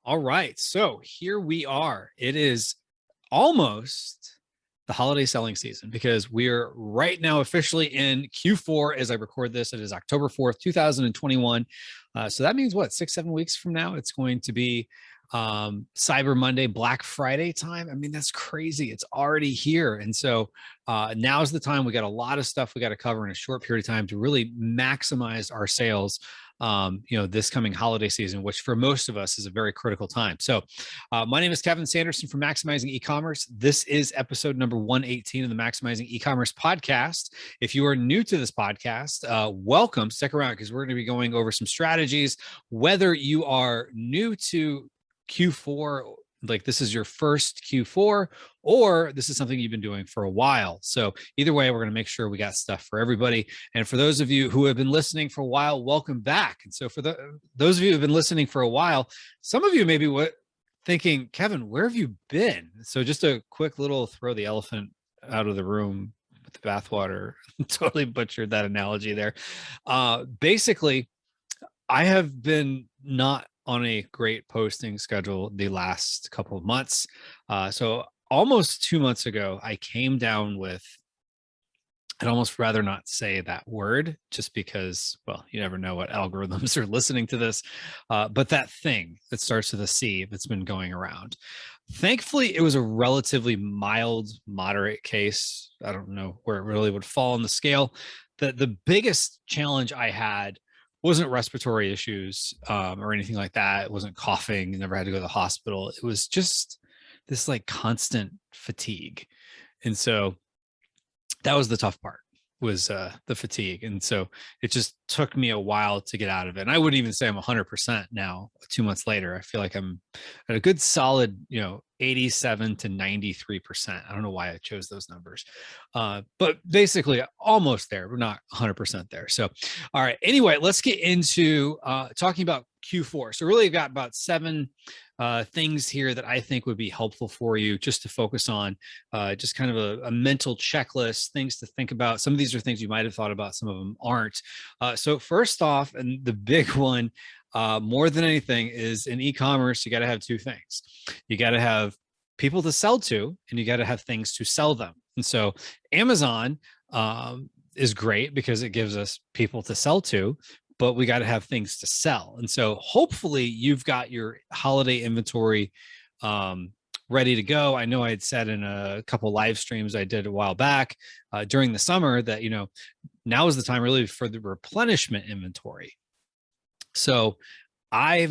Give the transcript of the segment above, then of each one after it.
All right, so here we are. It is almost the holiday selling season because we're right now officially in Q4 as I record this. It is October 4th, 2021. So that means what, 6, 7 weeks from now, it's going to be Cyber Monday, Black Friday time. I mean, that's crazy. It's already here. And so now's the time. We got a lot of stuff we got to cover in a short period of time to really maximize our sales this coming holiday season, which for most of us is a very critical time. So my name is Kevin Sanderson from Maximizing Ecommerce. This is episode number 118 of the Maximizing Ecommerce podcast. If you are new to this podcast, welcome. Stick around because we're going to be going over some strategies. Whether you are new to Q4, like this is your first Q4, or this is something you've been doing for a while. So either way, we're going to make sure we got stuff for everybody. And for those of you who have been listening for a while, welcome back. And so for those of you who have been listening for a while, some of you may be thinking, Kevin, where have you been? So just a quick little throw the elephant out of the room with the bathwater. Totally butchered that analogy there. Basically, I have been not on a great posting schedule the last couple of months. So almost 2 months ago, I came down with, I'd almost rather not say that word just because, well, you never know what algorithms are listening to this, but that thing that starts with a C that's been going around. Thankfully, it was a relatively mild, moderate case. I don't know where it really would fall on the scale. The biggest challenge I had wasn't respiratory issues or anything like that. It wasn't coughing. Never had to go to the hospital. It was just this like constant fatigue. And so that was the tough part, was the fatigue. And so it just took me a while to get out of it. And I wouldn't even say I'm 100% now, 2 months later. I feel like I'm at a good solid, 87 to 93%. I don't know why I chose those numbers, but basically almost there. We're not 100% there. So, all right. Anyway, let's get into talking about Q4. So really, I've got about 7 things here that I think would be helpful for you just to focus on, just kind of a mental checklist, things to think about. Some of these are things you might have thought about, some of them aren't. So first off, and the big one, more than anything, is in e-commerce, you got to have 2 things. You got to have people to sell to, and you got to have things to sell them. And so Amazon is great because it gives us people to sell to, but we got to have things to sell. And so hopefully you've got your holiday inventory ready to go. I know I had said in a couple live streams I did a while back during the summer that, now is the time really for the replenishment inventory. So I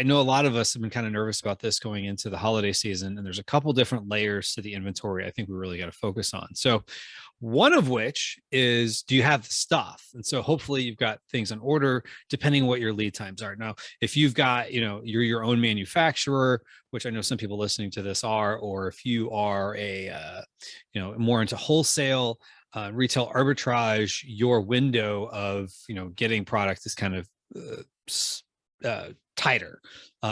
know a lot of us have been kind of nervous about this going into the holiday season, and there's a couple different layers to the inventory I think we really got to focus on. So one of which is, do you have the stuff? And so hopefully you've got things on order, depending on what your lead times are. Now, if you've got, you're your own manufacturer, which I know some people listening to this are, or if you are more into wholesale, retail arbitrage, your window of, getting product is kind of tighter.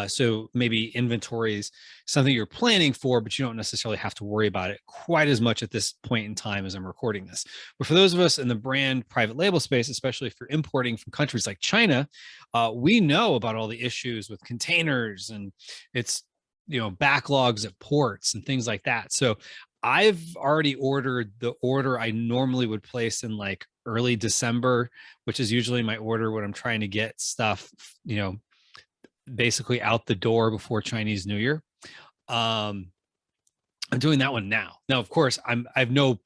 So maybe inventory is something you're planning for, but you don't necessarily have to worry about it quite as much at this point in time as I'm recording this. But for those of us in the brand private label space, especially if you're importing from countries like China, we know about all the issues with containers and it's, backlogs at ports and things like that. So I've already ordered the order I normally would place in like early December, which is usually my order when I'm trying to get stuff, basically out the door before Chinese New Year. I'm doing that one now. Now, of course, I have no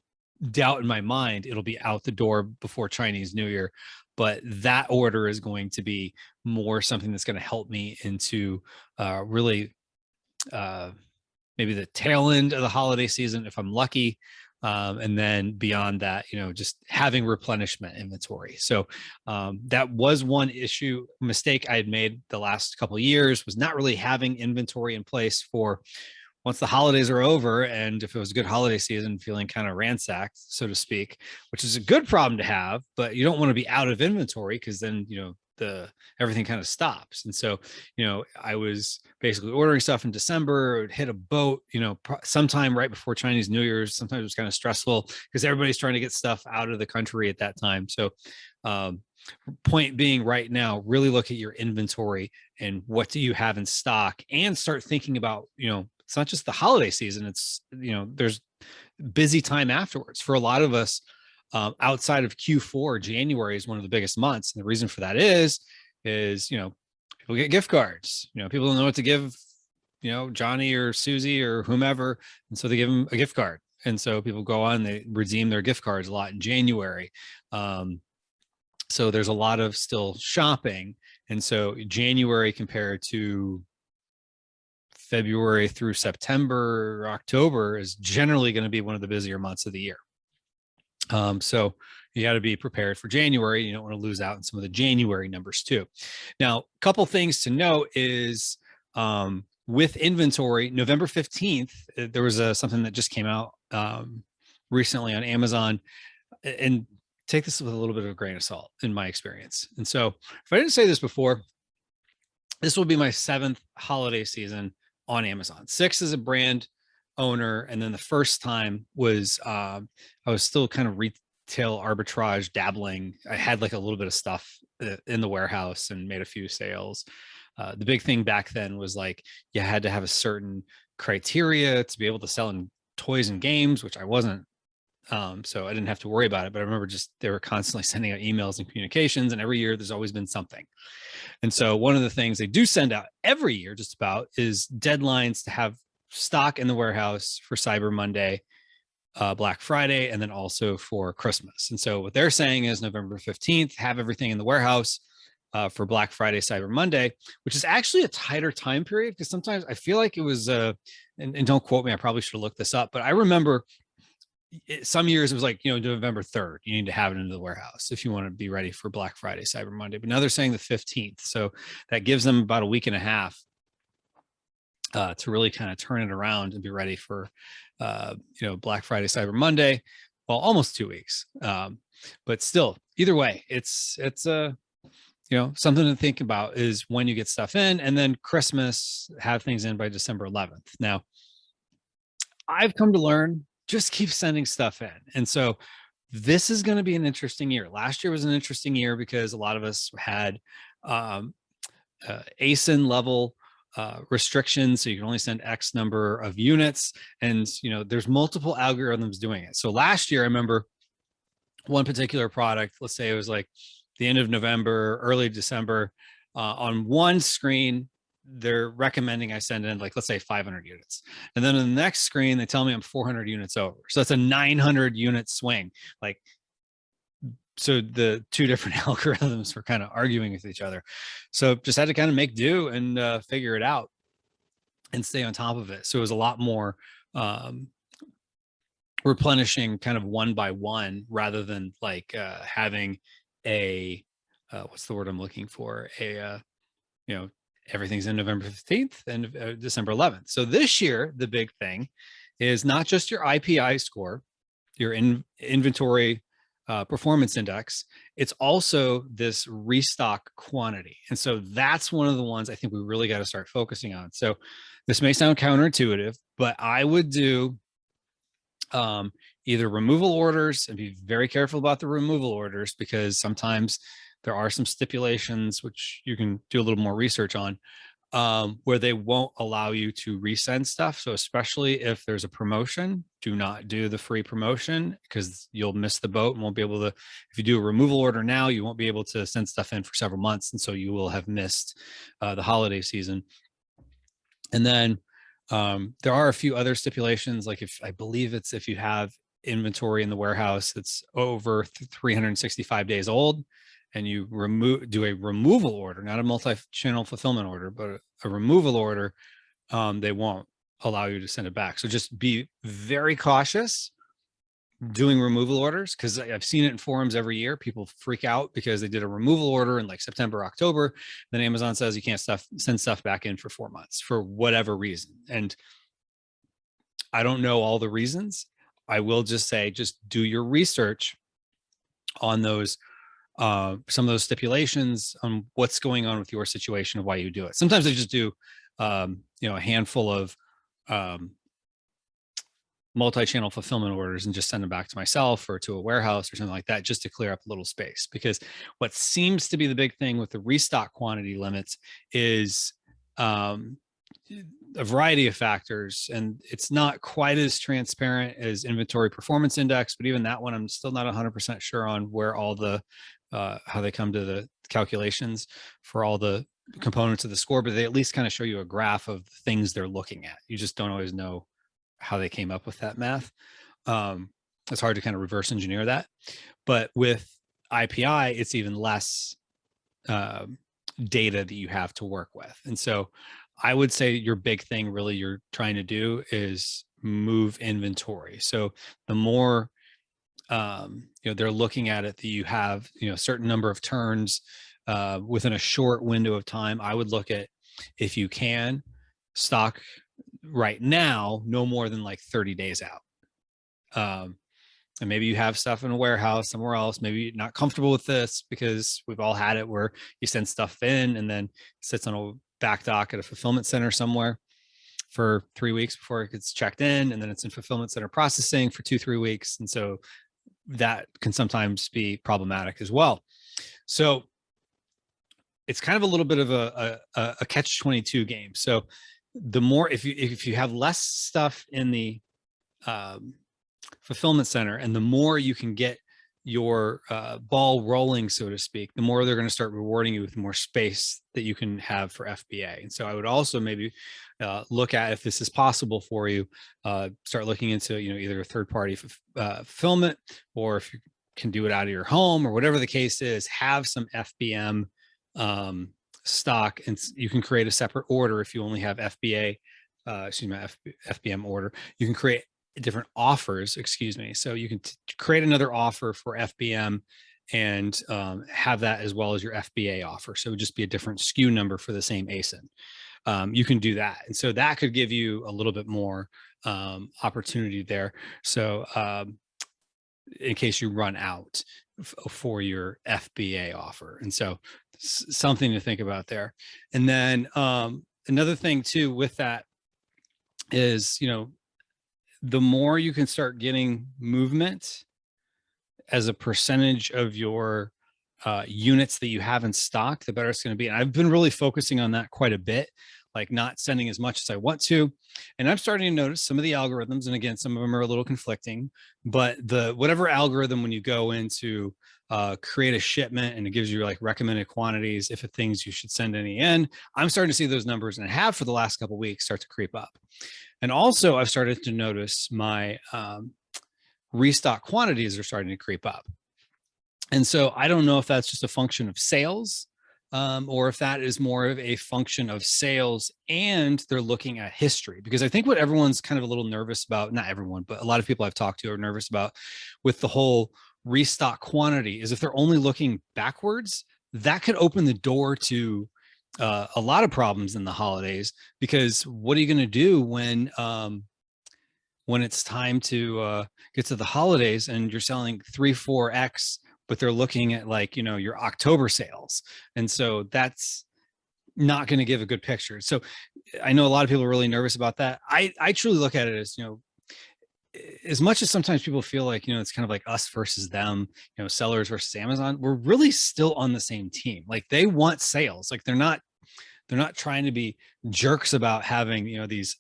doubt in my mind it'll be out the door before Chinese New Year, but that order is going to be more something that's going to help me into really maybe the tail end of the holiday season if I'm lucky. And then beyond that, just having replenishment inventory. So that was one mistake I had made the last couple of years, was not really having inventory in place for once the holidays are over. And if it was a good holiday season, feeling kind of ransacked, so to speak, which is a good problem to have, but you don't want to be out of inventory because then, everything kind of stops. And so, I was basically ordering stuff in December. It would hit a boat, sometime right before Chinese New Year's. Sometimes it was kind of stressful because everybody's trying to get stuff out of the country at that time. So point being, right now, really look at your inventory and what do you have in stock, and start thinking about, it's not just the holiday season. It's, there's busy time afterwards for a lot of us. Outside of Q4, January is one of the biggest months. And the reason for that is, people get gift cards, people don't know what to give, Johnny or Susie or whomever. And so they give them a gift card. And so people go on, they redeem their gift cards a lot in January. So there's a lot of still shopping. And so January compared to February through September, October is generally going to be one of the busier months of the year. So you got to be prepared for January. You don't want to lose out on some of the January numbers too. Now, a couple things to note is with inventory, November 15th, there was something that just came out recently on Amazon, and take this with a little bit of a grain of salt in my experience. And so if I didn't say this before, this will be my 7th holiday season on Amazon. 6 as a brand owner. And then the first time was, I was still kind of retail arbitrage dabbling. I had like a little bit of stuff in the warehouse and made a few sales. The big thing back then was like, you had to have a certain criteria to be able to sell in toys and games, which I wasn't. So I didn't have to worry about it, but I remember they were constantly sending out emails and communications, and every year there's always been something. And so one of the things they do send out every year just about is deadlines to have stock in the warehouse for Cyber Monday, Black Friday, and then also for Christmas. And so what they're saying is November 15th, have everything in the warehouse for Black Friday, Cyber Monday, which is actually a tighter time period, because sometimes I feel like it was, and don't quote me, I probably should have looked this up, but I remember some years it was like, November 3rd, you need to have it into the warehouse if you want to be ready for Black Friday, Cyber Monday. But now they're saying the 15th. So that gives them about a week and a half to really kind of turn it around and be ready for, Black Friday, Cyber Monday. Well, almost 2 weeks. But still, either way, it's something to think about is when you get stuff in, and then Christmas, have things in by December 11th. Now, I've come to learn, just keep sending stuff in. And so this is going to be an interesting year. Last year was an interesting year because a lot of us had ASIN level restrictions. So you can only send X number of units, and there's multiple algorithms doing it. So last year, I remember one particular product, let's say it was like the end of November, early December, on one screen, they're recommending I send in, like, let's say 500 units. And then on the next screen, they tell me I'm 400 units over. So that's a 900 unit swing. So the two different algorithms were kind of arguing with each other. So just had to kind of make do and figure it out and stay on top of it. So it was a lot more replenishing kind of one by one, rather than like having a, what's the word I'm looking for? Everything's in November 15th and December 11th. So this year, the big thing is not just your IPI score, your inventory performance index. It's also this restock quantity. And so that's one of the ones I think we really got to start focusing on. So this may sound counterintuitive, but I would do either removal orders, and be very careful about the removal orders, because sometimes there are some stipulations, which you can do a little more research on, where they won't allow you to resend stuff. So especially if there's a promotion, do not do the free promotion, because you'll miss the boat and won't be able to, if you do a removal order now, you won't be able to send stuff in for several months. And so you will have missed the holiday season. And then there are a few other stipulations, like I believe it's if you have inventory in the warehouse that's over 365 days old, and you do a removal order, not a multi-channel fulfillment order, but a removal order, they won't allow you to send it back. So just be very cautious doing removal orders, because I've seen it in forums every year. People freak out because they did a removal order in like September, October. Then Amazon says you can't send stuff back in for 4 months for whatever reason. And I don't know all the reasons. I will just say, just do your research on those, some of those stipulations, on what's going on with your situation of why you do it. Sometimes they just do, a handful of multi-channel fulfillment orders and just send them back to myself or to a warehouse or something like that, just to clear up a little space. Because what seems to be the big thing with the restock quantity limits is a variety of factors, and it's not quite as transparent as inventory performance index, but even that one, I'm still not 100% sure on where all the, how they come to the calculations for all the components of the score, but they at least kind of show you a graph of the things they're looking at. You just don't always know how they came up with that math. It's hard to kind of reverse engineer that. But with IPI, it's even less data that you have to work with. And so I would say your big thing really you're trying to do is move inventory. So the more they're looking at it, that you have a certain number of turns within a short window of time. I would look at, if you can, stock right now no more than like 30 days out. And maybe you have stuff in a warehouse somewhere else. Maybe you're not comfortable with this, because we've all had it where you send stuff in and then it sits on a back dock at a fulfillment center somewhere for 3 weeks before it gets checked in, and then it's in fulfillment center processing for 2-3 weeks. And so that can sometimes be problematic as well. So it's kind of a little bit of a catch-22 game. So the more, if you have less stuff in the fulfillment center, and the more you can get your ball rolling, so to speak, the more they're going to start rewarding you with more space that you can have for FBA. And so I would also maybe look at, if this is possible for you, start looking into either a third-party fulfillment, or if you can do it out of your home, or whatever the case is, have some FBM stock, and you can create a separate order if you only have FBA, FBM order. You can create different offers, so you can create another offer for FBM and have that as well as your FBA offer. So it would just be a different SKU number for the same ASIN. You can do that. And so that could give you a little bit more opportunity there. So in case you run out for your FBA offer. And so something to think about there. And then another thing too with that is, the more you can start getting movement as a percentage of your units that you have in stock, the better it's going to be. And I've been really focusing on that quite a bit, like not sending as much as I want to. And I'm starting to notice some of the algorithms, and again, some of them are a little conflicting, but whatever algorithm, when you go into create a shipment and it gives you like recommended quantities, if it things you should send any in, I'm starting to see those numbers, and have for the last couple of weeks, start to creep up. And also I've started to notice my restock quantities are starting to creep up. And so I don't know if that's just a function of sales, or if that is more of a function of sales and they're looking at history. Because I think what everyone's kind of a little nervous about, not everyone, but a lot of people I've talked to are nervous about with the whole restock quantity, is if they're only looking backwards, that could open the door to a lot of problems in the holidays. Because what are you going to do when it's time to get to the holidays and you're selling 3-4x, but they're looking at like, your October sales. And so that's not going to give a good picture. So I know a lot of people are really nervous about that. I truly look at it as, as much as sometimes people feel like, it's kind of like us versus them, sellers versus Amazon, we're really still on the same team. Like, they want sales. Like, they're not trying to be jerks about having, these,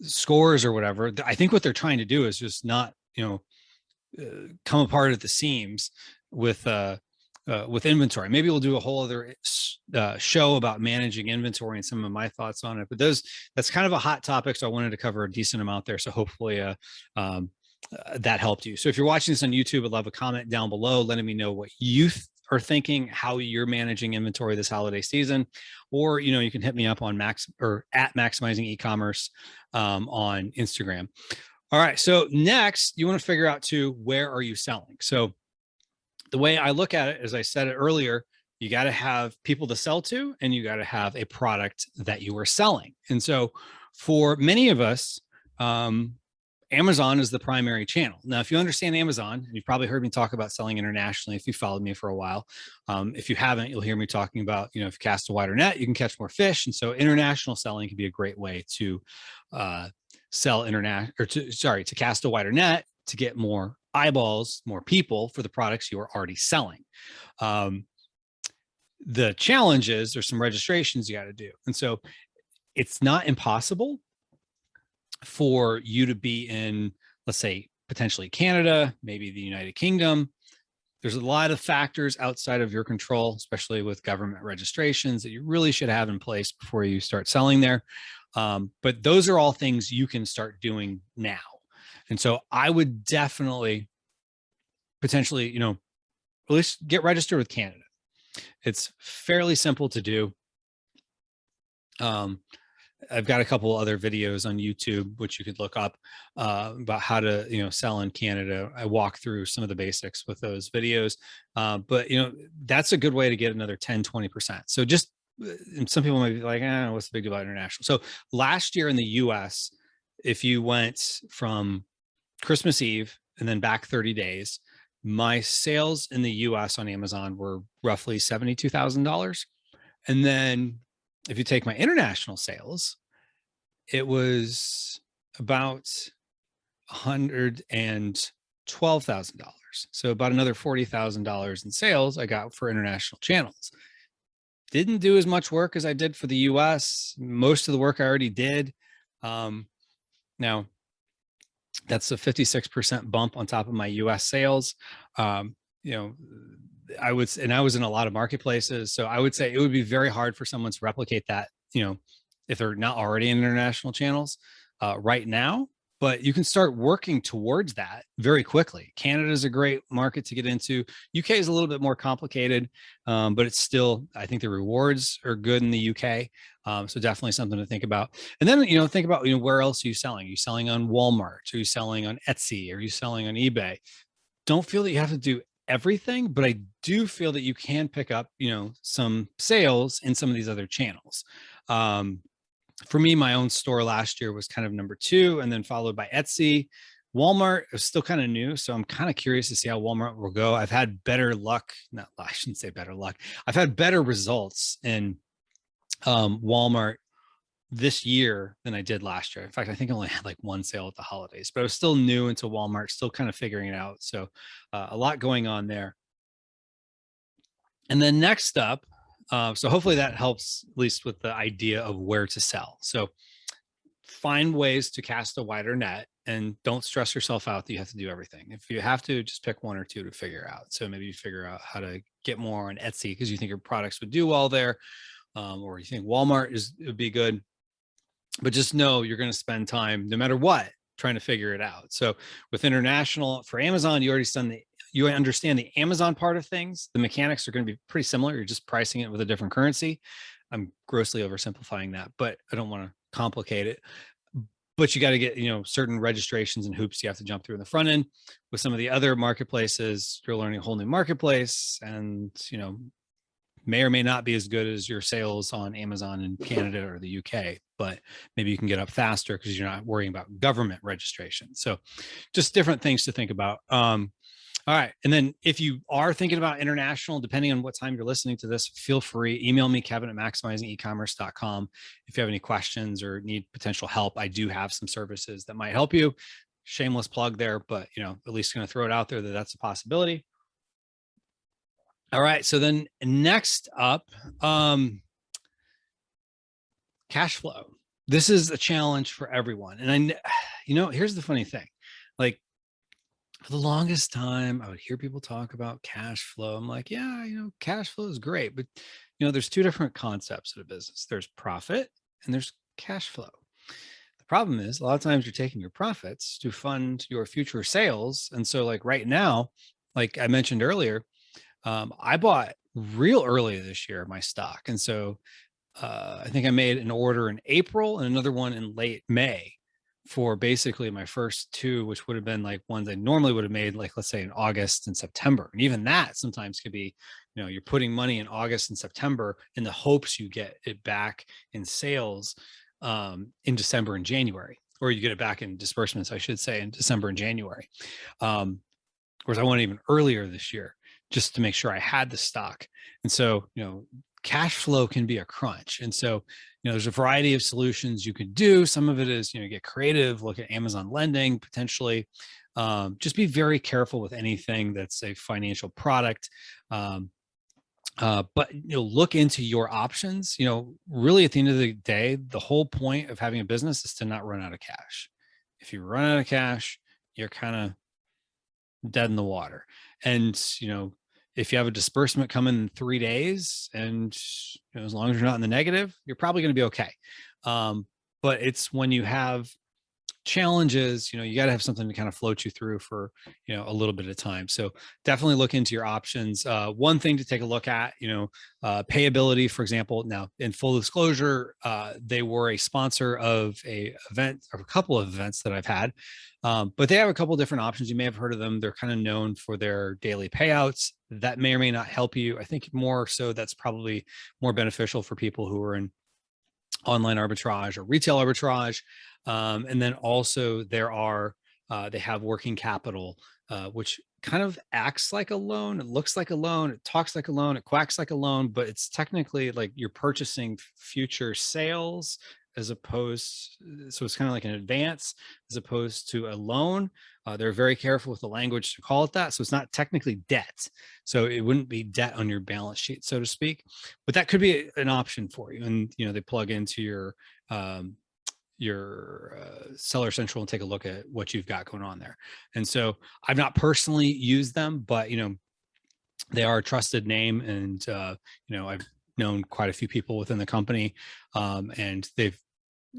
scores or whatever. I think what they're trying to do is just not, come apart at the seams with inventory. Maybe we'll do a whole other show about managing inventory and some of my thoughts on it, but that's kind of a hot topic. So I wanted to cover a decent amount there. So hopefully that helped you. So if you're watching this on YouTube, I'd love a comment down below, letting me know what you are thinking, how you're managing inventory this holiday season, or, you can hit me up on at Maximizing Ecommerce on Instagram. All right. So next, you want to figure out too, where are you selling? So the way I look at it, as I said it earlier, you got to have people to sell to, and you got to have a product that you are selling. And so for many of us, Amazon is the primary channel. Now, if you understand Amazon, and you've probably heard me talk about selling internationally if you followed me for a while. If you haven't, you'll hear me talking about, if you cast a wider net, you can catch more fish. And so international selling can be a great way to sell to cast a wider net to get more eyeballs, more people for the products you are already selling. The challenge is there's some registrations you got to do. And so it's not impossible for you to be in, let's say, potentially Canada, maybe the United Kingdom. There's a lot of factors outside of your control, especially with government registrations that you really should have in place before you start selling there. But those are all things you can start doing now. And so I would definitely potentially, at least get registered with Canada. It's fairly simple to do. I've got a couple other videos on YouTube, which you could look up about how to, sell in Canada. I walk through some of the basics with those videos. But, that's a good way to get another 10, 20%. So just, and some people might be like, what's the big deal about international? So last year in the US, if you went from Christmas Eve and then back 30 days, my sales in the US on Amazon were roughly $72,000. And then if you take my international sales, it was about $112,000. So about another $40,000 in sales I got for international channels. Didn't do as much work as I did for the US. Most of the work I already did. Now, that's a 56% bump on top of my US sales. I was in a lot of marketplaces. So I would say it would be very hard for someone to replicate that, if they're not already in international channels right now, but you can start working towards that very quickly. Canada is a great market to get into. UK is a little bit more complicated, but it's still, I think the rewards are good in the UK. So definitely something to think about. And then, think about, where else are you selling? Are you selling on Walmart? Are you selling on Etsy? Are you selling on eBay? Don't feel that you have to do everything, but I do feel that you can pick up, some sales in some of these other channels. For me, my own store last year was kind of number 2, and then followed by Etsy. Walmart is still kind of new, so I'm kind of curious to see how Walmart will go. I've had better luck. I shouldn't say better luck. I've had better results in Walmart this year than I did last year. In fact, I think I only had like one sale at the holidays, but I was still new into Walmart, still kind of figuring it out. So a lot going on there. And then next up, so hopefully that helps at least with the idea of where to sell. So find ways to cast a wider net and don't stress yourself out that you have to do everything. If you have to, just pick one or two to figure out. So maybe you figure out how to get more on Etsy because you think your products would do well there, or you think Walmart would be good. But just know you're going to spend time, no matter what, trying to figure it out. So with international, for Amazon, you understand the Amazon part of things. The mechanics are going to be pretty similar. You're just pricing it with a different currency. I'm grossly oversimplifying that, but I don't want to complicate it. But you got to get, certain registrations and hoops you have to jump through in the front end. With some of the other marketplaces, you're learning a whole new marketplace, and may or may not be as good as your sales on Amazon in Canada or the UK, but maybe you can get up faster because you're not worrying about government registration. So just different things to think about. All right. And then if you are thinking about international, depending on what time you're listening to this, feel free, email me, Kevin@maximizingecommerce.com. If you have any questions or need potential help, I do have some services that might help you. Shameless plug there, but at least going to throw it out there that that's a possibility. All right. So then next up, cash flow. This is a challenge for everyone. And here's the funny thing. Like, for the longest time, I would hear people talk about cash flow. I'm like, yeah, cash flow is great. But, there's two different concepts in a business. There's profit and there's cash flow. The problem is a lot of times you're taking your profits to fund your future sales. And so like right now, like I mentioned earlier, I bought real early this year, my stock. And so I think I made an order in April and another one in late May for basically my first two, which would have been like ones I normally would have made, like, let's say in August and September. And even that sometimes could be, you're putting money in August and September in the hopes you get it back in sales in December and January. or you get it back in disbursements, I should say, in December and January. Of course, I went even earlier this year just to make sure I had the stock. And so, cash flow can be a crunch. And so, there's a variety of solutions you could do. Some of it is, get creative, look at Amazon lending potentially. Just be very careful with anything that's a financial product. But look into your options. Really at the end of the day, the whole point of having a business is to not run out of cash. If you run out of cash, you're kind of dead in the water. And if you have a disbursement coming in 3 days, and as long as you're not in the negative, you're probably going to be okay. But it's when you have challenges, you got to have something to kind of float you through for, a little bit of time. So definitely look into your options. One thing to take a look at, payability, for example. Now, in full disclosure, they were a sponsor of a couple of events that I've had, but they have a couple of different options. You may have heard of them. They're kind of known for their daily payouts. That may or may not help you. I think more so that's probably more beneficial for people who are in online arbitrage or retail arbitrage. And then also they have working capital, which kind of acts like a loan. It looks like a loan. It talks like a loan. It quacks like a loan, but it's technically like you're purchasing future sales so it's kind of like an advance as opposed to a loan. They're very careful with the language to call it that. So it's not technically debt. So it wouldn't be debt on your balance sheet, so to speak, but that could be an option for you. And, they plug into your Seller Central and take a look at what you've got going on there. And so I've not personally used them, but, they are a trusted name. And, I've known quite a few people within the company, and they've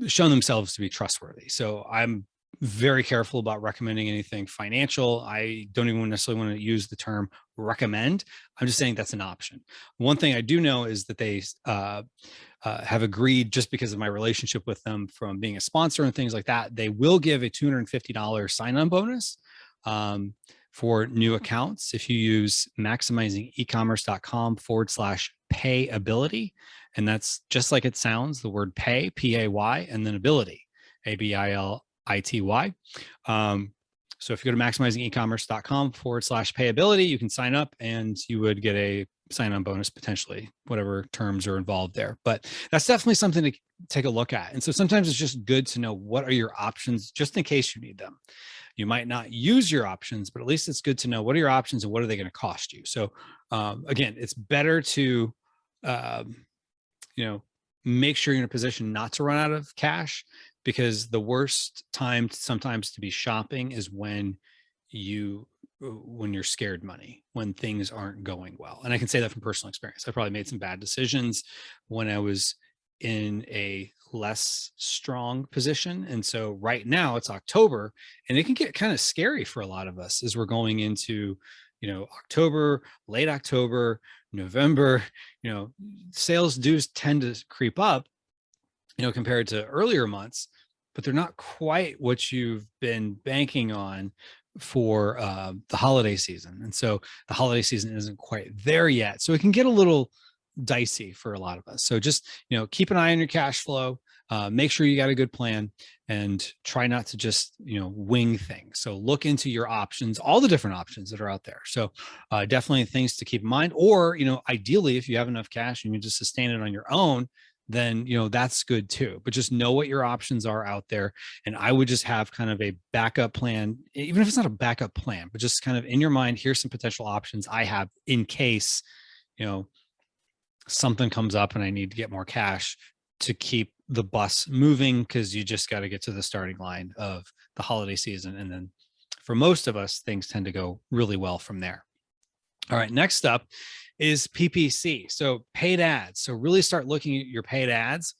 shown themselves to be trustworthy. So I'm very careful about recommending anything financial. I don't even necessarily want to use the term recommend. I'm just saying that's an option. One thing I do know is that they have agreed, just because of my relationship with them from being a sponsor and things like that, they will give a $250 sign-on bonus for new accounts if you use maximizingecommerce.com/payability. And that's just like it sounds, the word pay, P-A-Y, and then ability, A-B-I-L-I-T-Y. So if you go to maximizingecommerce.com/payability, you can sign up and you would get a sign-on bonus, potentially, whatever terms are involved there. But that's definitely something to take a look at. And so sometimes it's just good to know what are your options, just in case you need them. You might not use your options, but at least it's good to know what are your options and what are they going to cost you. So again, it's better to, make sure you're in a position not to run out of cash, because the worst time sometimes to be shopping is when you're scared money, when things aren't going well. And I can say that from personal experience. I probably made some bad decisions when I was in a less strong position. And so right now it's October, and it can get kind of scary for a lot of us as we're going into, October, late October, November. Sales do tend to creep up, compared to earlier months, but they're not quite what you've been banking on for the holiday season. And so the holiday season isn't quite there yet. So it can get a little dicey for a lot of us. So just, keep an eye on your cash flow, make sure you got a good plan, and try not to just, wing things. So look into your options, all the different options that are out there. So definitely things to keep in mind. Or, ideally, if you have enough cash and you just sustain it on your own, then, that's good too. But just know what your options are out there. And I would just have kind of a backup plan, even if it's not a backup plan, but just kind of in your mind, here's some potential options I have in case, something comes up and I need to get more cash to keep the bus moving, because you just got to get to the starting line of the holiday season. And then for most of us, things tend to go really well from there. All right, next up is PPC. So paid ads. So really start looking at your paid ads.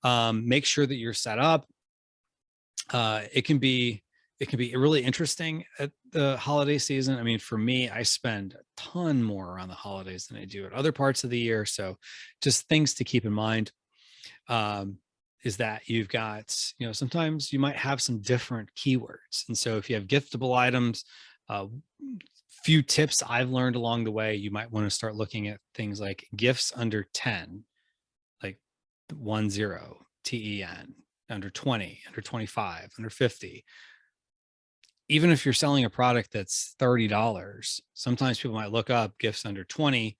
Make sure that you're set up. It can be really interesting at the holiday season. I mean, for me, I spend a ton more around the holidays than I do at other parts of the year. So just things to keep in mind is that you've got, sometimes you might have some different keywords. And so if you have giftable items, few tips I've learned along the way, you might want to start looking at things like gifts under 10, like 10, TEN, under 20, under 25, under 50. Even if you're selling a product that's $30, sometimes people might look up gifts under 20.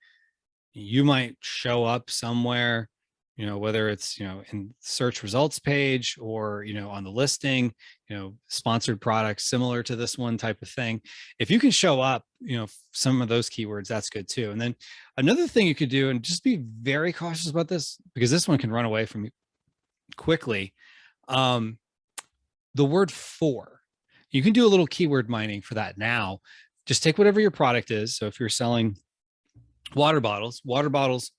You might show up somewhere, whether it's, in search results page or, on the listing, sponsored products similar to this one type of thing. If you can show up, some of those keywords, that's good too. And then another thing you could do, and just be very cautious about this because this one can run away from you quickly. The word for. You can do a little keyword mining for that now. Just take whatever your product is. So if you're selling water bottles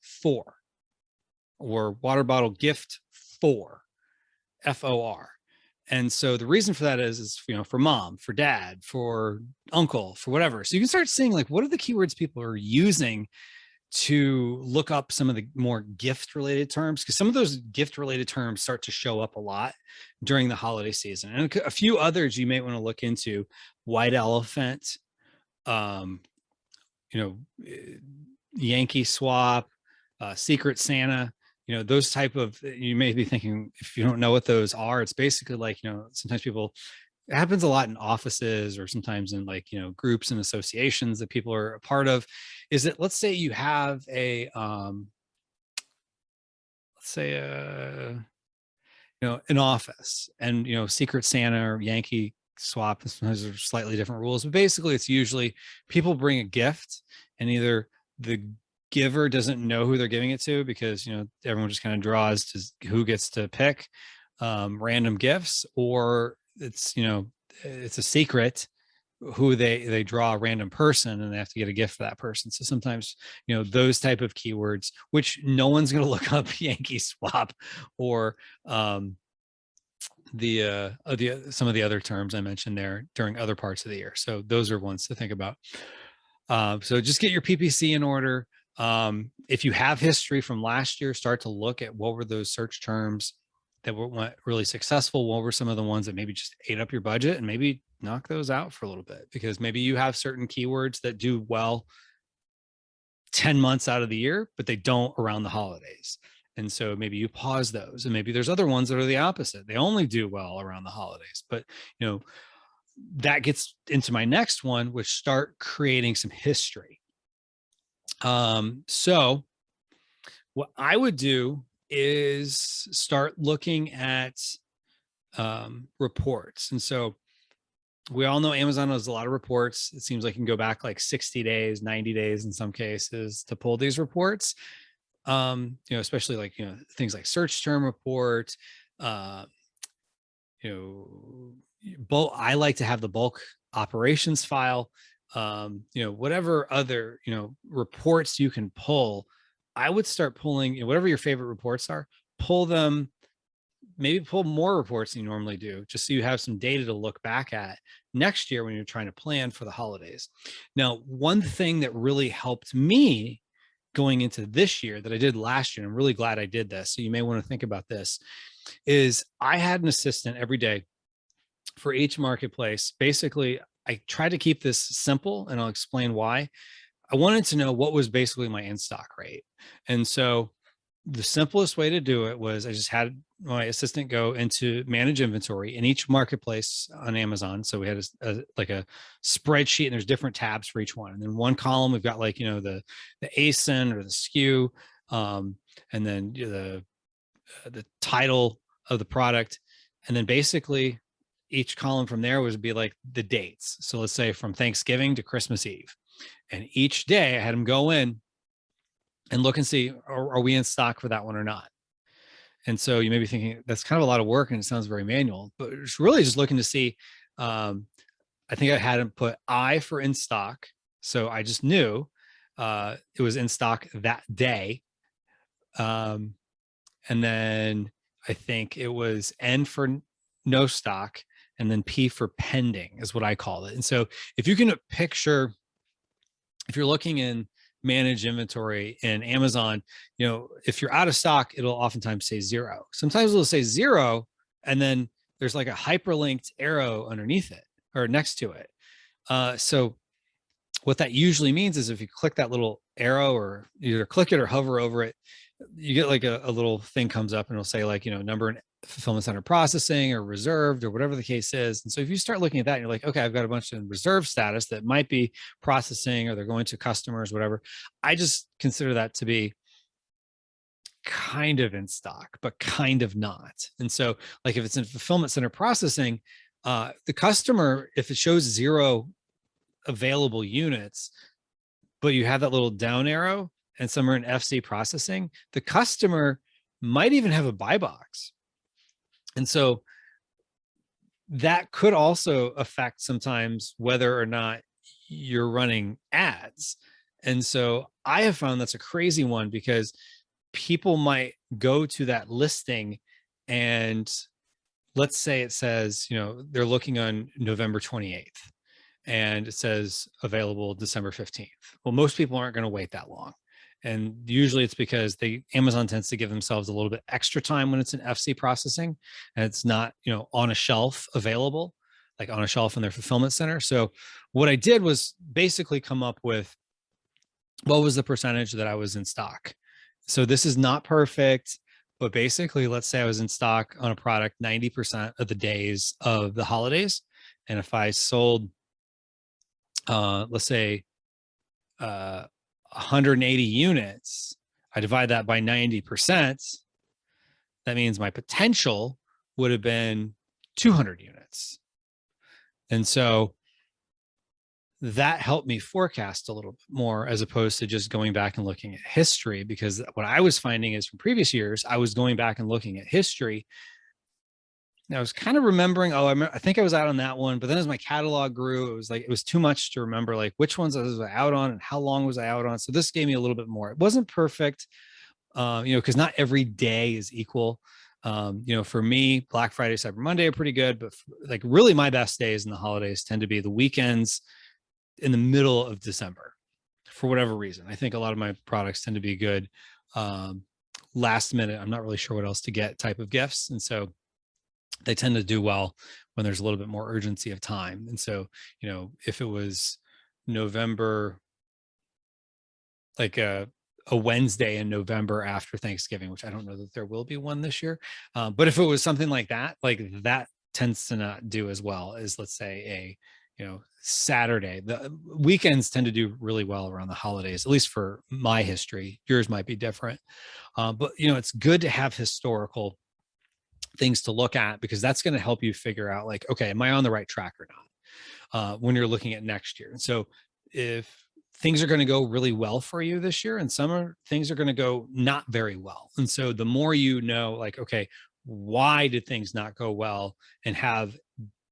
for, or water bottle gift for, FOR. And so the reason for that is, for mom, for dad, for uncle, for whatever. So you can start seeing like, what are the keywords people are using to look up some of the more gift related terms, because some of those gift related terms start to show up a lot during the holiday season. And a few others you may want to look into: white elephant, Yankee swap, Secret Santa, those type of, you may be thinking, if you don't know what those are, it's basically like, sometimes people, it happens a lot in offices or sometimes in like, groups and associations that people are a part of, is that let's say you have a, an office, and, Secret Santa or Yankee swap, sometimes there's slightly different rules, but basically it's usually people bring a gift and either the giver doesn't know who they're giving it to because, everyone just kind of draws to who gets to pick random gifts, or it's, it's a secret who they draw a random person and they have to get a gift for that person. So sometimes, those type of keywords, which no one's going to look up Yankee swap or some of the other terms I mentioned there during other parts of the year. So those are ones to think about. So just get your PPC in order. If you have history from last year, start to look at what were those search terms that were really successful. What were some of the ones that maybe just ate up your budget, and maybe knock those out for a little bit, because maybe you have certain keywords that do well 10 months out of the year, but they don't around the holidays. And so maybe you pause those, and maybe there's other ones that are the opposite. They only do well around the holidays. But, that gets into my next one, which start creating some history. So what I would do is start looking at reports. And so we all know Amazon has a lot of reports. It seems like you can go back like 60 days, 90 days in some cases to pull these reports. Especially like, things like search term report, I like to have the bulk operations file, whatever other, reports you can pull. I would start pulling, whatever your favorite reports are, pull them, maybe pull more reports than you normally do, just so you have some data to look back at next year when you're trying to plan for the holidays. Now, one thing that really helped me going into this year that I did last year, and I'm really glad I did this, so you may want to think about this, is I had an assistant every day for each marketplace. Basically, I tried to keep this simple, and I'll explain why. I wanted to know what was basically my in-stock rate. And so the simplest way to do it was I just had my assistant go into manage inventory in each marketplace on Amazon. So we had like a spreadsheet, and there's different tabs for each one. And then one column, we've got like, the ASIN or the SKU, and then the title of the product. And then basically each column from there would be like the dates. So let's say from Thanksgiving to Christmas Eve. And each day I had them go in and look and see, are we in stock for that one or not? And so you may be thinking that's kind of a lot of work and it sounds very manual, but it's really just looking to see. I think I had them put I for in stock. So I just knew it was in stock that day. And then I think it was N for no stock, and then P for pending is what I call it. And so if you can picture, if you're looking in manage inventory in Amazon, if you're out of stock, it'll oftentimes say 0. Sometimes it'll say 0, and then there's like a hyperlinked arrow underneath it or next to it. So what that usually means is if you click that little arrow, or either click it or hover over it, you get like a little thing comes up and it'll say like, number in fulfillment center processing or reserved or whatever the case is. And so if you start looking at that and you're like, okay, I've got a bunch in reserve status that might be processing or they're going to customers, whatever. I just consider that to be kind of in stock, but kind of not. And so like if it's in fulfillment center processing, the customer, if it shows 0 available units, but you have that little down arrow and some are in FC processing, the customer might even have a buy box. And so that could also affect sometimes whether or not you're running ads. And so I have found that's a crazy one because people might go to that listing and let's say it says, they're looking on November 28th and it says available December 15th. Well, most people aren't going to wait that long. And usually it's because Amazon tends to give themselves a little bit extra time when it's in FC processing and it's not, on a shelf available, like on a shelf in their fulfillment center. So what I did was basically come up with what was the percentage that I was in stock. So this is not perfect, but basically let's say I was in stock on a product 90% of the days of the holidays. And if I sold, let's say, 180 units, I divide that by 90%. That means my potential would have been 200 units. And so that helped me forecast a little bit more as opposed to just going back and looking at history, because what I was finding is from previous years, I was going back and looking at history. And I was kind of remembering, I think I was out on that one, but then as my catalog grew, it was too much to remember like which ones I was out on and how long was I out on. So this gave me a little bit more. It wasn't perfect, because not every day is equal. For me, Black Friday, Cyber Monday are pretty good, but like really my best days in the holidays tend to be the weekends in the middle of December for whatever reason. I think a lot of my products tend to be good last minute. I'm not really sure what else to get type of gifts. And so they tend to do well when there's a little bit more urgency of time. And so, if it was November, like a Wednesday in November after Thanksgiving, which I don't know that there will be one this year. But if it was something like that tends to not do as well as, let's say, Saturday. The weekends tend to do really well around the holidays, at least for my history. Yours might be different. But, it's good to have historical things to look at because that's going to help you figure out like, okay, am I on the right track or not when you're looking at next year? And so if things are going to go really well for you this year and things are going to go not very well. And so the more you know, like, okay, why did things not go well, and have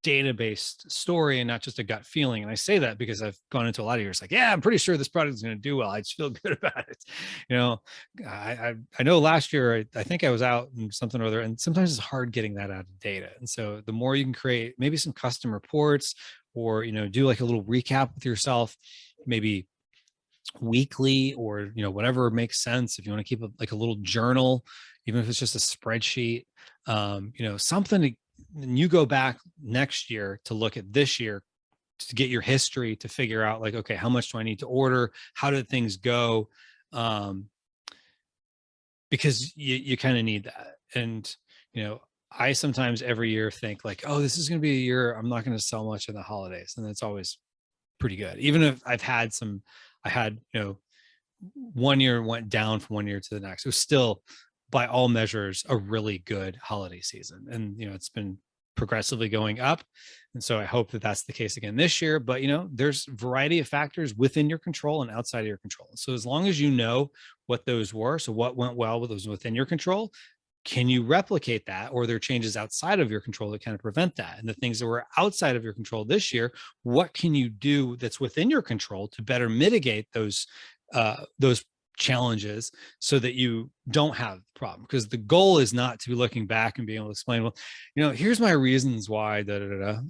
data-based story and not just a gut feeling. And I say that because I've gone into a lot of years like, yeah, I'm pretty sure this product is going to do well. I just feel good about it. I know last year, I think I was out in something or other, and sometimes it's hard getting that out of data. And so the more you can create maybe some custom reports or, do like a little recap with yourself, maybe weekly or, whatever makes sense. If you want to keep a little journal, even if it's just a spreadsheet, something to, and you go back next year to look at this year to get your history to figure out like, okay, how much do I need to order? How did things go? Because you kind of need that. And, I sometimes every year think like, oh, this is going to be a year I'm not going to sell much in the holidays. And that's always pretty good. Even if I had, one year went down from one year to the next. It was still by all measures a really good holiday season. And, it's been progressively going up. And so I hope that that's the case again this year, but there's a variety of factors within your control and outside of your control. So as long as you know what those were, so what went well with those within your control, can you replicate that? Or are there changes outside of your control that kind of prevent that? And the things that were outside of your control this year, what can you do that's within your control to better mitigate those challenges so that you don't have the problem? Because the goal is not to be looking back and being able to explain, well, here's my reasons why,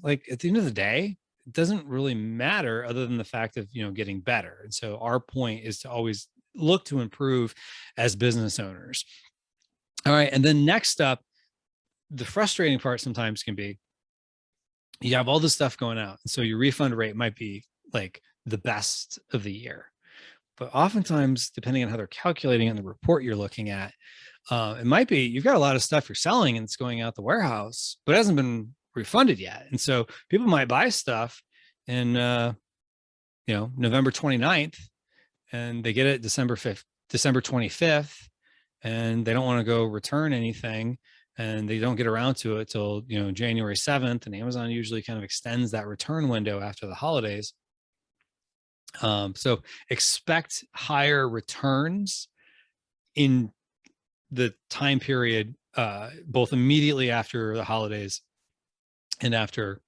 like at the end of the day, it doesn't really matter other than the fact of, getting better. And so our point is to always look to improve as business owners. All right. And then next up, the frustrating part sometimes can be you have all this stuff going out. And so your refund rate might be like the best of the year. But oftentimes, depending on how they're calculating in the report you're looking at, it might be you've got a lot of stuff you're selling and it's going out the warehouse, but it hasn't been refunded yet. And so people might buy stuff in, November 29th, and they get it December 5th, December 25th, and they don't want to go return anything, and they don't get around to it till, January 7th. And Amazon usually kind of extends that return window after the holidays. So expect higher returns in the time period, both immediately after the holidays and after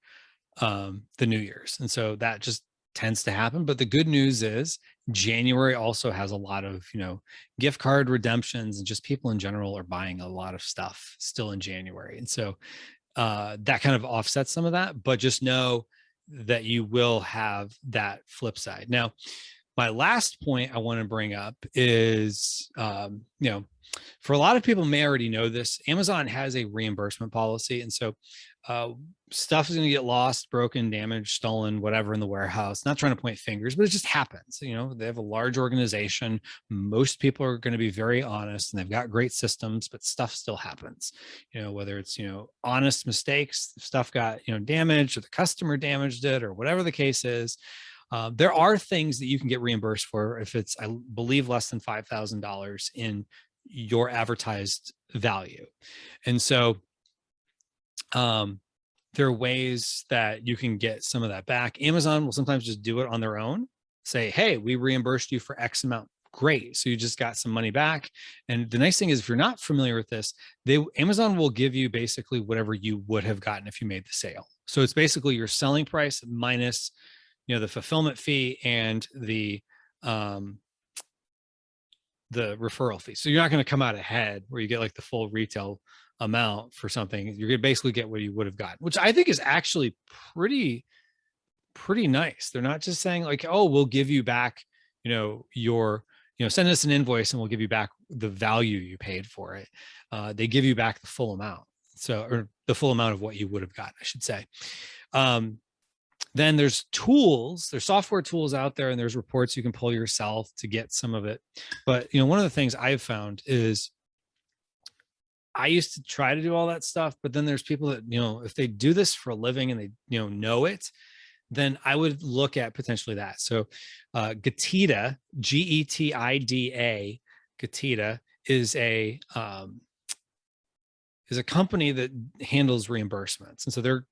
the New Year's. And so that just tends to happen. But the good news is January also has a lot of, gift card redemptions, and just people in general are buying a lot of stuff still in January. And so that kind of offsets some of that, but just know that you will have that flip side. Now, my last point I want to bring up is, for a lot of people may already know this, Amazon has a reimbursement policy. And so stuff is going to get lost, broken, damaged, stolen, whatever in the warehouse. Not trying to point fingers, but it just happens. They have a large organization. Most people are going to be very honest, and they've got great systems, but stuff still happens. Whether it's, honest mistakes, stuff got, damaged, or the customer damaged it, or whatever the case is. There are things that you can get reimbursed for if it's, I believe, less than $5,000 in your advertised value. And so there are ways that you can get some of that back. Amazon will sometimes just do it on their own, say, hey, we reimbursed you for X amount. Great. So you just got some money back. And the nice thing is, if you're not familiar with this, Amazon will give you basically whatever you would have gotten if you made the sale. So it's basically your selling price minus, the fulfillment fee and the referral fee. So you're not going to come out ahead where you get like the full retail amount for something. You're going to basically get what you would have gotten, which I think is actually pretty nice. They're not just saying like, oh, we'll give you back, send us an invoice and we'll give you back the value you paid for it. They give you back the full amount. Or the full amount of what you would have gotten, I should say. Then there's software tools out there, and there's reports you can pull yourself to get some of it. But, one of the things I've found is I used to try to do all that stuff, but then there's people that, if they do this for a living and they, know it, then I would look at potentially that. So Getida, Getida, Getida is a company that handles reimbursements. And so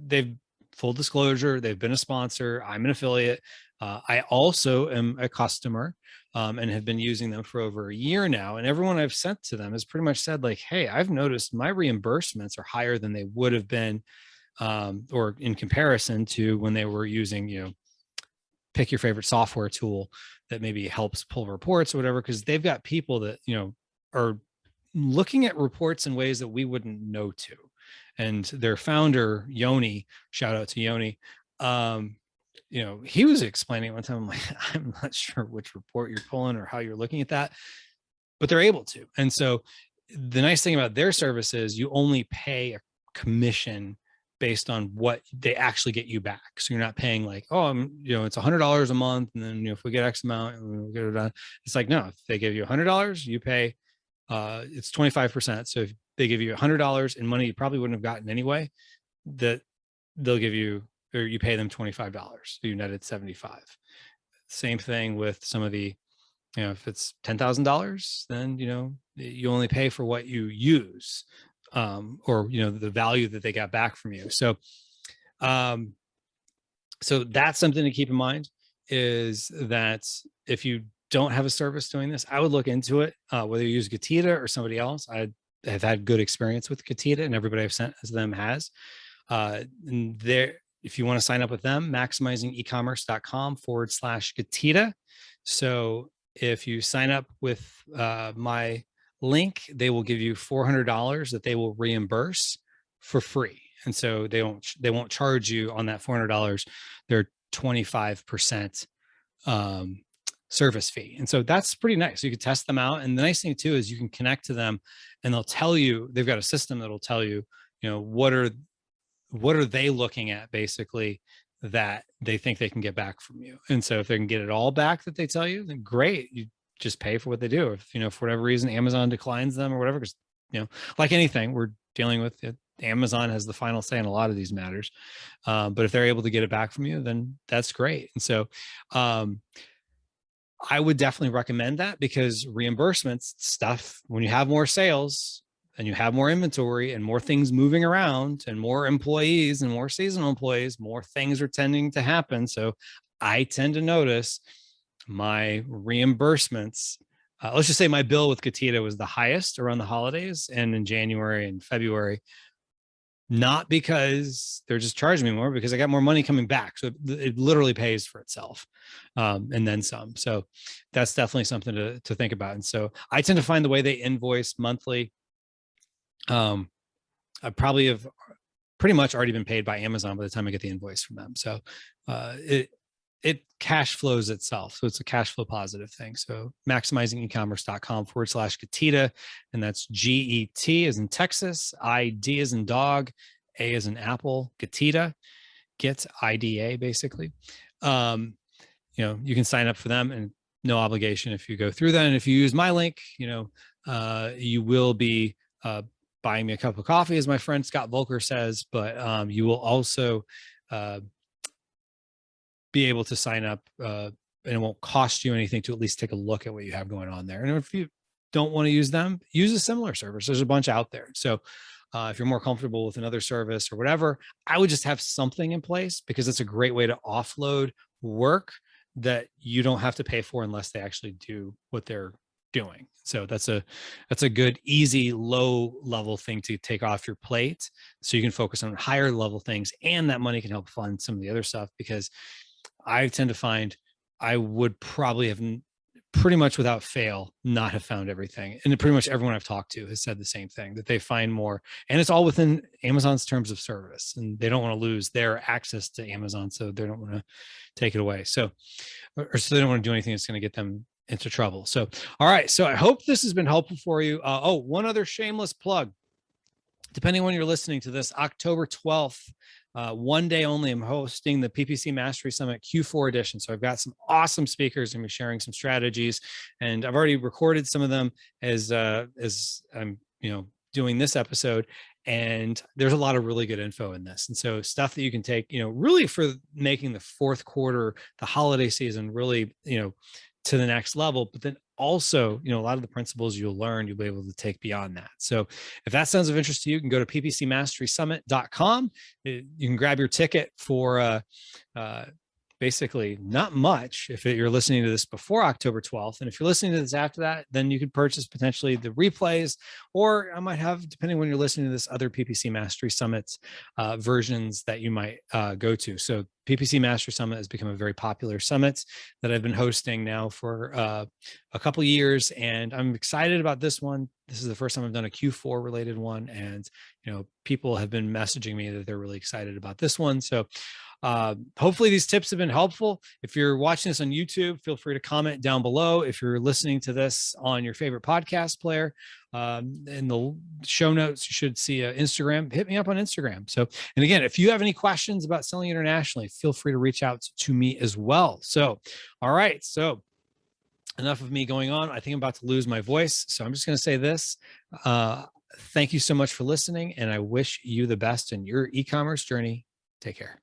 they've full disclosure, they've been a sponsor. I'm an affiliate. I also am a customer and have been using them for over a year now. And everyone I've sent to them has pretty much said like, hey, I've noticed my reimbursements are higher than they would have been, or in comparison to when they were using, pick your favorite software tool that maybe helps pull reports or whatever, because they've got people that, are looking at reports in ways that we wouldn't know to. And their founder, Yoni, shout out to Yoni, he was explaining one time, I'm like, I'm not sure which report you're pulling or how you're looking at that, but they're able to. And so the nice thing about their service is you only pay a commission based on what they actually get you back. So you're not paying like, oh, it's $100 a month. And then, if we get X amount, we'll get it done. It's like, no, if they give you $100, you pay, it's 25%. So if they give you $100 in money you probably wouldn't have gotten anyway, that they'll give you, or you pay them $25. So you netted 75. Same thing with some of the, if it's $10,000, then, you only pay for what you use, or, the value that they got back from you. So, so that's something to keep in mind, is that if you don't have a service doing this, I would look into it, whether you use Getida or somebody else. I have had good experience with Getida, and everybody I've sent to them has. And if you want to sign up with them, maximizingecommerce.com/Getida. So if you sign up with my link, they will give you $400 that they will reimburse for free. And so they won't charge you on that $400. They're 25% service fee. And so that's pretty nice. You can test them out. And the nice thing too is you can connect to them and they'll tell you, they've got a system that'll tell you, what are they looking at basically that they think they can get back from you. And so if they can get it all back that they tell you, then great. You just pay for what they do. If, for whatever reason, Amazon declines them or whatever, because, like anything we're dealing with, Amazon has the final say in a lot of these matters. But if they're able to get it back from you, then that's great. And so, I would definitely recommend that, because reimbursements stuff, when you have more sales and you have more inventory and more things moving around and more employees and more seasonal employees, more things are tending to happen. So I tend to notice my reimbursements. Let's just say my bill with Catita was the highest around the holidays and in January and February, not because they're just charging me more, because I got more money coming back. So it literally pays for itself, and then some. So that's definitely something to think about. And so I tend to find the way they invoice monthly. I probably have pretty much already been paid by Amazon by the time I get the invoice from them. So it cash flows itself. So it's a cash flow positive thing. So maximizingecommerce.com/Catita. And that's GET as in Texas, ID as in dog, A as in Apple, Catita, get IDA basically. You can sign up for them and no obligation if you go through that. And if you use my link, you will be buying me a cup of coffee, as my friend Scott Volker says, but you will also be able to sign up, and it won't cost you anything to at least take a look at what you have going on there. And if you don't want to use them, use a similar service. There's a bunch out there. So if you're more comfortable with another service or whatever, I would just have something in place, because it's a great way to offload work that you don't have to pay for unless they actually do what they're doing. So that's a good, easy, low level thing to take off your plate, so you can focus on higher level things, and that money can help fund some of the other stuff. Because I tend to find I would probably have pretty much without fail not have found everything. And pretty much everyone I've talked to has said the same thing, that they find more, and it's all within Amazon's terms of service, and they don't want to lose their access to Amazon. So they don't want to take it away. So they don't want to do anything that's going to get them into trouble. So, all right. So I hope this has been helpful for you. One other shameless plug. Depending on when you're listening to this, October 12th, one day only, I'm hosting the PPC Mastery Summit Q4 edition. So I've got some awesome speakers and be sharing some strategies, and I've already recorded some of them as I'm doing this episode. And there's a lot of really good info in this. And so stuff that you can take, really for making the fourth quarter, the holiday season, really, to the next level. But then also, a lot of the principles you'll learn, you'll be able to take beyond that. So if that sounds of interest to you, you can go to ppcmasterysummit.com. You can grab your ticket for basically not much if you're listening to this before October 12th. And if you're listening to this after that, then you could purchase potentially the replays, or I might have, depending when you're listening to this, other PPC Mastery Summits versions that you might go to. So PPC Mastery Summit has become a very popular summit that I've been hosting now for a couple of years, and I'm excited about this one. This is the first time I've done a Q4 related one, and people have been messaging me that they're really excited about this one. So hopefully these tips have been helpful. If you're watching this on YouTube, feel free to comment down below. If you're listening to this on your favorite podcast player, in the show notes, you should see Instagram. Hit me up on Instagram. So, and again, if you have any questions about selling internationally, feel free to reach out to me as well. So, all right. So enough of me going on. I think I'm about to lose my voice. So I'm just going to say this. Thank you so much for listening, and I wish you the best in your e-commerce journey. Take care.